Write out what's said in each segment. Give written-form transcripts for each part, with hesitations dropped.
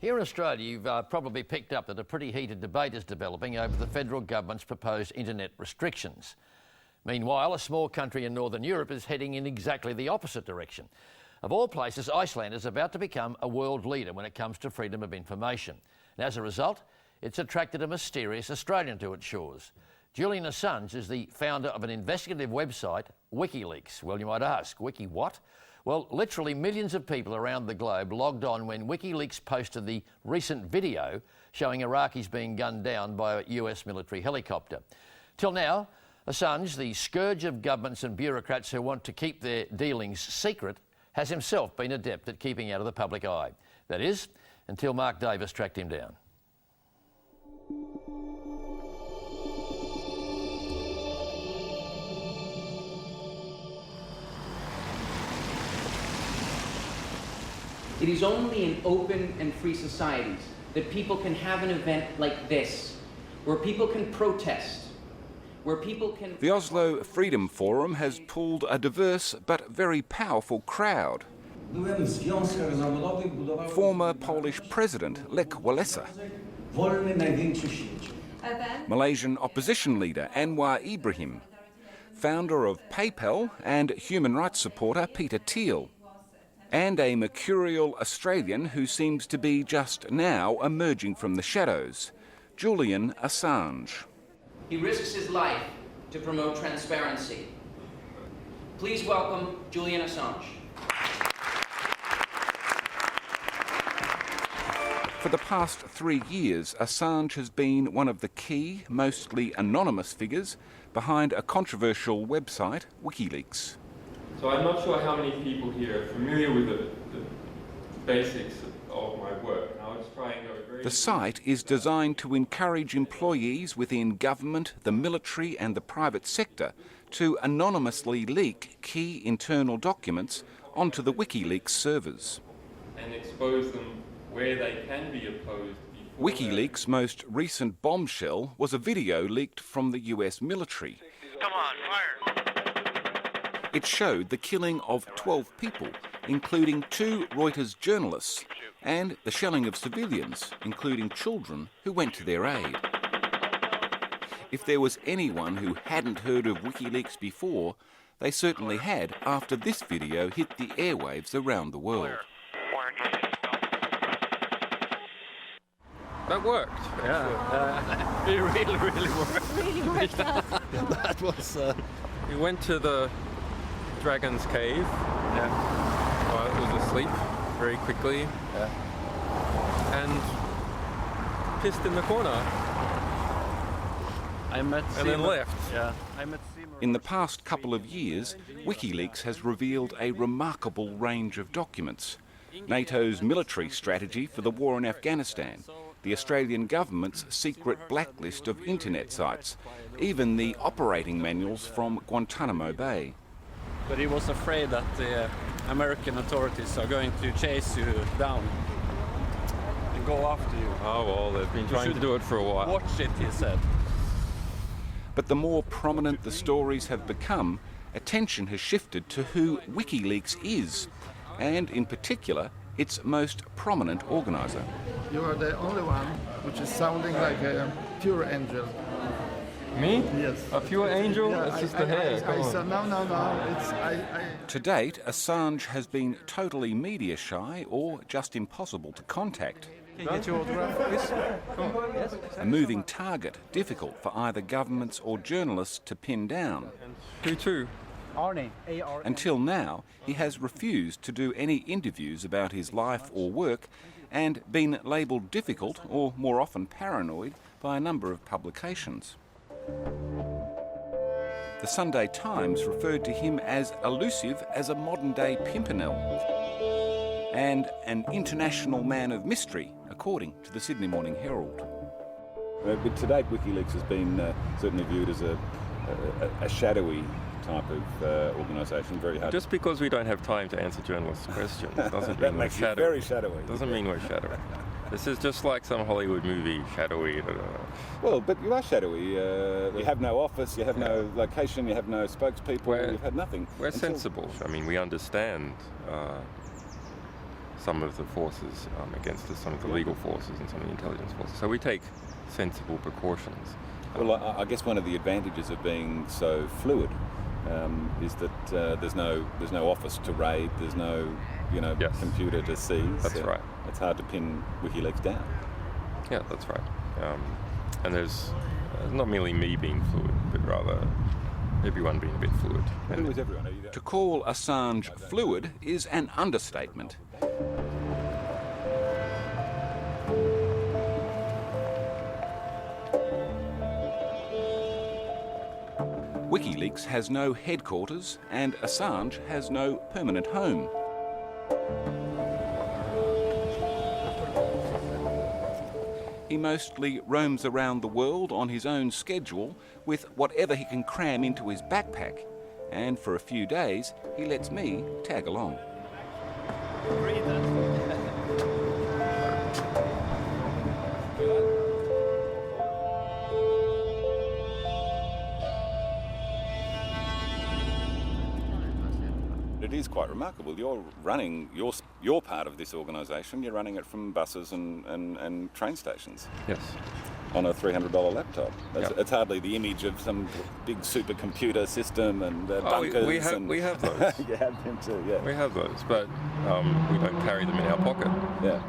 Here in Australia, you've probably picked up that a pretty heated debate is developing over the federal government's proposed internet restrictions. Meanwhile, a small country in Northern Europe is heading in exactly the opposite direction. Of all places, Iceland is about to become a world leader when it comes to freedom of information. And as a result, it's attracted a mysterious Australian to its shores. Julian Assange is the founder of an investigative website, WikiLeaks. Well, you might ask, Wiki what? Well, literally millions of people around the globe logged on when WikiLeaks posted the recent video showing Iraqis being gunned down by a US military helicopter. Till now, Assange, the scourge of governments and bureaucrats who want to keep their dealings secret, has himself been adept at keeping out of the public eye. That is, until Mark Davis tracked him down. It is only in open and free societies that people can have an event like this, where people can protest, where people can... The Oslo Freedom Forum has pulled a diverse but very powerful crowd. Former Polish President Lech Walesa, Malaysian opposition leader Anwar Ibrahim, founder of PayPal and human rights supporter Peter Thiel, and a mercurial Australian who seems to be just now emerging from the shadows, Julian Assange. He risks his life to promote transparency. Please welcome Julian Assange. For the past 3 years, Assange has been one of the key, mostly anonymous figures behind a controversial website, WikiLeaks. So I'm not sure how many people here are familiar with the basics of my work. And I'll just try and go very... The site is designed to encourage employees within government, the military and the private sector to anonymously leak key internal documents onto the WikiLeaks servers. And expose them where they can be opposed. WikiLeaks' most recent bombshell was a video leaked from the US military. Come on, fire! It showed the killing of 12 people, including 2 Reuters journalists, and the shelling of civilians, including children who went to their aid. If there was anyone who hadn't heard of WikiLeaks before, they certainly had after this video hit the airwaves around the world. That worked. Yeah, it really worked. Really worked out. That was... We went to the Dragon's Cave. Yeah. While it was asleep, very quickly. Yeah. And pissed in the corner. I met and then left. Yeah. I met Seymour. In the past couple of years, WikiLeaks has revealed a remarkable range of documents. NATO's military strategy for the war in Afghanistan, the Australian government's secret blacklist of internet sites, even the operating manuals from Guantanamo Bay. But he was afraid that the American authorities are going to chase you down and go after you. Oh, well, they've been trying to do it for a while. Watch it, he said. But the more prominent the stories have become, attention has shifted to who WikiLeaks is, and in particular, its most prominent organiser. You are the only one which is sounding like a pure angel. Me? Yes. A pure angel? Yeah, it's just the hair. Come on. No. To date, Assange has been totally media shy or just impossible to contact. Can you get your autograph, please? Come on. Yes. A moving target, difficult for either governments or journalists to pin down. Who to? Arnie. A-R-N. Until now, he has refused to do any interviews about his life or work and been labelled difficult or more often paranoid by a number of publications. The Sunday Times referred to him as elusive as a modern-day pimpernel and an international man of mystery, according to the Sydney Morning Herald. But to date, WikiLeaks has been certainly viewed as a shadowy type of organisation, very hard. Just because we don't have time to answer journalists' questions doesn't that mean makes we're it very shadowy. Doesn't mean we're shadowy. This is just like some Hollywood movie, shadowy. Well, but you are shadowy. You have no office, you have no location, you have no spokespeople, you've had nothing. We're sensible. I mean, we understand some of the forces against us, some of the legal forces and some of the intelligence forces. So we take sensible precautions. Well, I guess one of the advantages of being so fluid is that there's no office to raid, there's no Yes. computer to seize. That's right. It's hard to pin WikiLeaks down. Yeah, that's right. And there's not merely me being fluid, but rather everyone being a bit fluid. Who is everyone? To call Assange fluid is an understatement. WikiLeaks has no headquarters and Assange has no permanent home. He mostly roams around the world on his own schedule with whatever he can cram into his backpack, and for a few days he lets me tag along. It is quite remarkable. You're running your part of this organisation. You're running it from buses and train stations. Yes. On a $300 laptop. Yep. It's hardly the image of some big supercomputer system and bunkers. We have those. You have them too, yeah. We have those, but we don't carry them in our pocket. Yeah.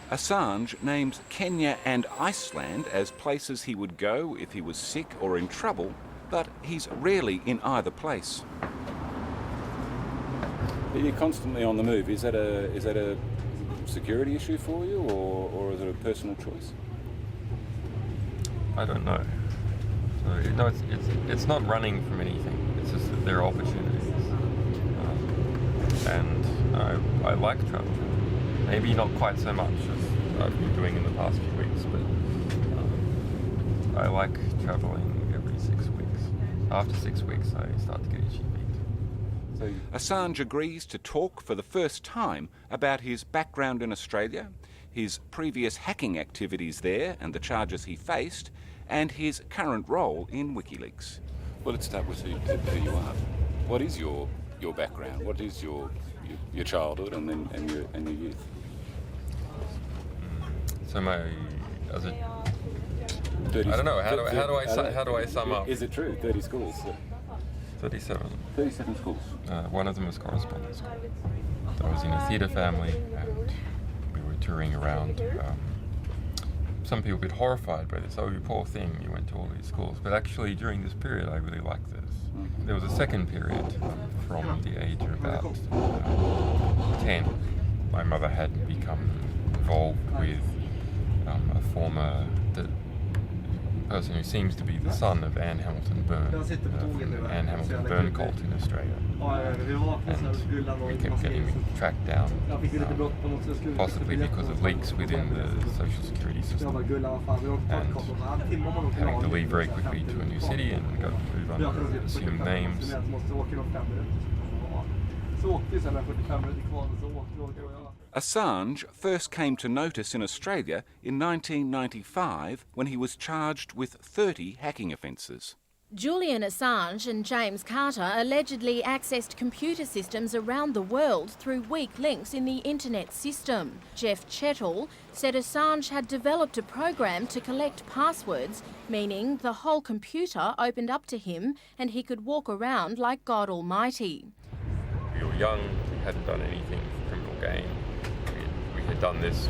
Assange names Kenya and Iceland as places he would go if he was sick or in trouble, but he's rarely in either place. But you're constantly on the move. Is that a security issue for you, or is it a personal choice? I don't know. So, no, it's not running from anything. It's just that there are opportunities, and I like travel. Maybe not quite so much as I've been doing in the past few weeks, but I like travelling every 6 weeks. After 6 weeks, I start to get itchy feet. So Assange agrees to talk for the first time about his background in Australia, his previous hacking activities there and the charges he faced, and his current role in WikiLeaks. well, let's start with who you are. What is your background? What is your childhood and your youth? So I don't know. How do I sum up? Is it true? 30 schools. 37. 37 schools. One of them was correspondence school. I was in a theatre family, and we were touring around. Some people get horrified by this. Oh, you poor thing, you went to all these schools. But actually, during this period, I really liked this. There was a second period from the age of about 10. My mother had become involved with a former person who seems to be the son of Anne Hamilton Byrne, from the Anne Hamilton Byrne cult in Australia. And we kept getting tracked down, possibly because of leaks within the social security system, and having to leave very quickly to a new city and move under assumed names. Assange first came to notice in Australia in 1995 when he was charged with 30 hacking offences. Julian Assange and James Carter allegedly accessed computer systems around the world through weak links in the internet system. Jeff Chettle said Assange had developed a program to collect passwords, meaning the whole computer opened up to him and he could walk around like God Almighty. We were young, we hadn't done anything for criminal gain. We had done this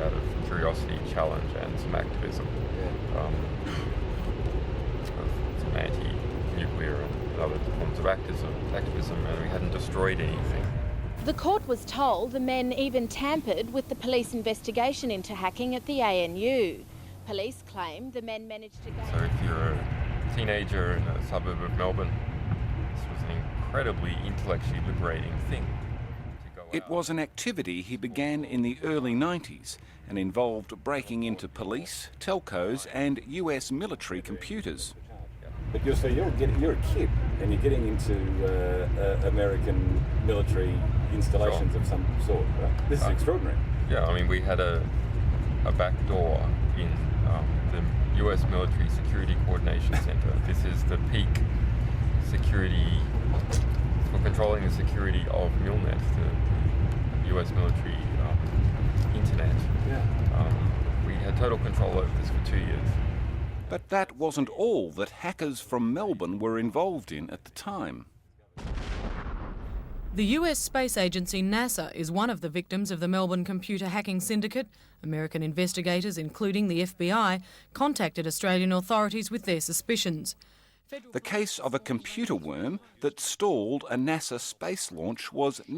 out of curiosity, challenge and some activism. Some anti-nuclear and other forms of activism, and we hadn't destroyed anything. The court was told the men even tampered with the police investigation into hacking at the ANU. Police claim the men managed to gain... So if you're a teenager in a suburb of Melbourne, this was an incredibly intellectually liberating thing. It was an activity he began in the early 90s and involved breaking into police, telcos and US military computers. But you're a kid and you're getting into American military installations of some sort, right? This is extraordinary. Yeah, I mean, we had a back door in the US Military Security Coordination Center. This is the peak security for controlling the security of MILNET, the US military internet. We had total control over this for 2 years. But that wasn't all that hackers from Melbourne were involved in at the time. The US space agency NASA is one of the victims of the Melbourne computer hacking syndicate. American investigators, including the FBI, contacted Australian authorities with their suspicions. The case of a computer worm that stalled a NASA space launch was